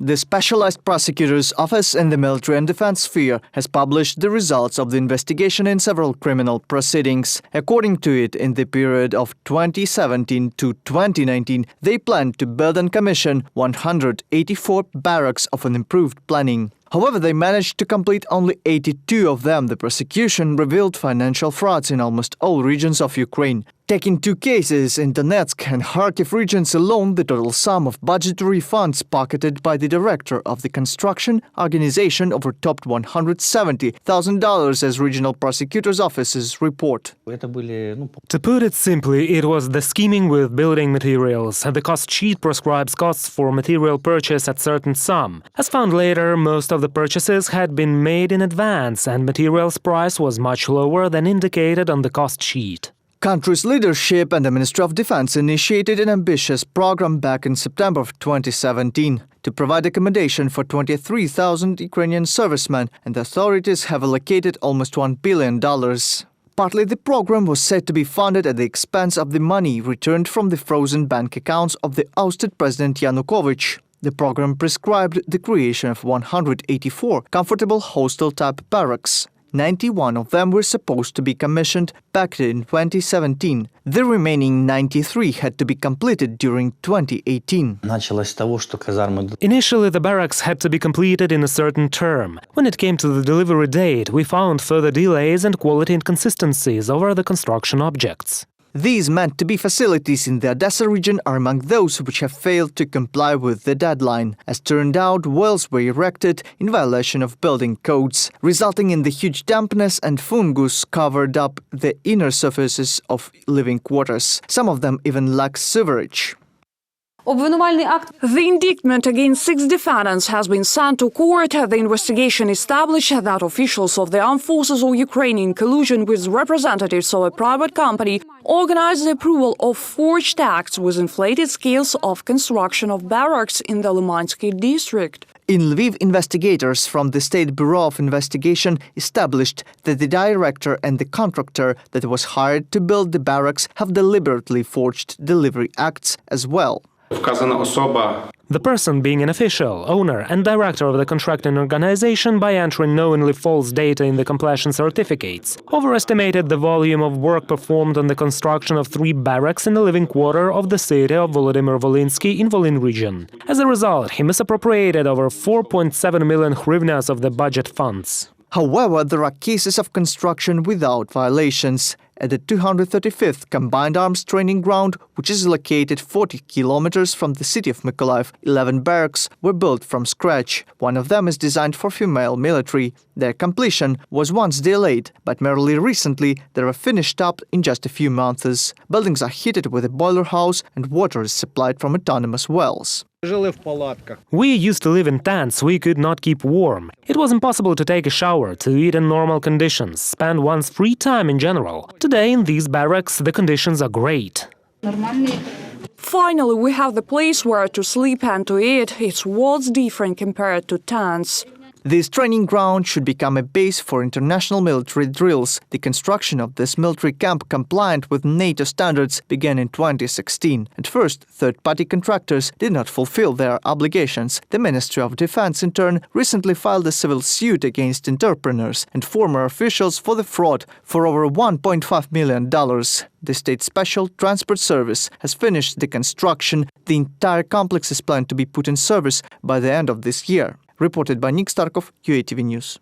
The Specialized Prosecutor's Office in the Military and Defense Sphere has published the results of the investigation in several criminal proceedings. According to it, in the period of 2017 to 2019, they planned to build and commission 184 barracks of an improved planning. However, they managed to complete only 82 of them. The prosecution revealed financial frauds in almost all regions of Ukraine. Taking two cases in Donetsk and Kharkiv regions alone, the total sum of budgetary funds pocketed by the director of the construction organization overtopped $170,000, as regional prosecutors' offices report. To put it simply, it was the scheming with building materials. The cost sheet prescribes costs for material purchase at certain sum. As found later, most of the purchases had been made in advance, and materials price was much lower than indicated on the cost sheet. Country's leadership and the Ministry of Defense initiated an ambitious program back in September of 2017 to provide accommodation for 23,000 Ukrainian servicemen, and the authorities have allocated almost $1 billion. Partly the program was said to be funded at the expense of the money returned from the frozen bank accounts of the ousted President Yanukovych. The program prescribed the creation of 184 comfortable hostel-type barracks. 91 of them were supposed to be commissioned back in 2017. The remaining 93 had to be completed during 2018. Initially, the barracks had to be completed in a certain term. When it came to the delivery date, we found further delays and quality inconsistencies over the construction objects. These meant to be facilities in the Odessa region are among those which have failed to comply with the deadline. As turned out, wells were erected in violation of building codes, resulting in the huge dampness and fungus covered up the inner surfaces of living quarters. Some of them even lack sewerage. The indictment against 6 defendants has been sent to court. The investigation established that officials of the armed forces of Ukraine, in collusion with representatives of a private company, organized the approval of forged acts with inflated scales of construction of barracks in the Limansky district. In Lviv, investigators from the State Bureau of Investigation established that the director and the contractor that was hired to build the barracks have deliberately forged delivery acts as well. The person being an official, owner and director of the contracting organization, by entering knowingly false data in the completion certificates, overestimated the volume of work performed on the construction of 3 barracks in the living quarter of the city of Volodymyr Volynski in Volyn region. As a result, he misappropriated over 4.7 million hryvnias of the budget funds. However, there are cases of construction without violations. At the 235th Combined Arms Training Ground, which is located 40 kilometers from the city of Mykolaiv, 11 barracks were built from scratch. One of them is designed for female military. Their completion was once delayed, but merely recently they were finished up in just a few months. Buildings are heated with a boiler house and water is supplied from autonomous wells. We used to live in tents. We could not keep warm. It was impossible to take a shower, to eat in normal conditions, spend one's free time in general. Today, in these barracks, the conditions are great. Finally, we have the place where to sleep and to eat. It's what's different compared to tents. This training ground should become a base for international military drills. The construction of this military camp, compliant with NATO standards, began in 2016. At first, third-party contractors did not fulfill their obligations. The Ministry of Defense, in turn, recently filed a civil suit against entrepreneurs and former officials for the fraud for over $1.5 million. The State Special Transport Service has finished the construction. The entire complex is planned to be put in service by the end of this year. Reported by Nick Starkov, UATV News.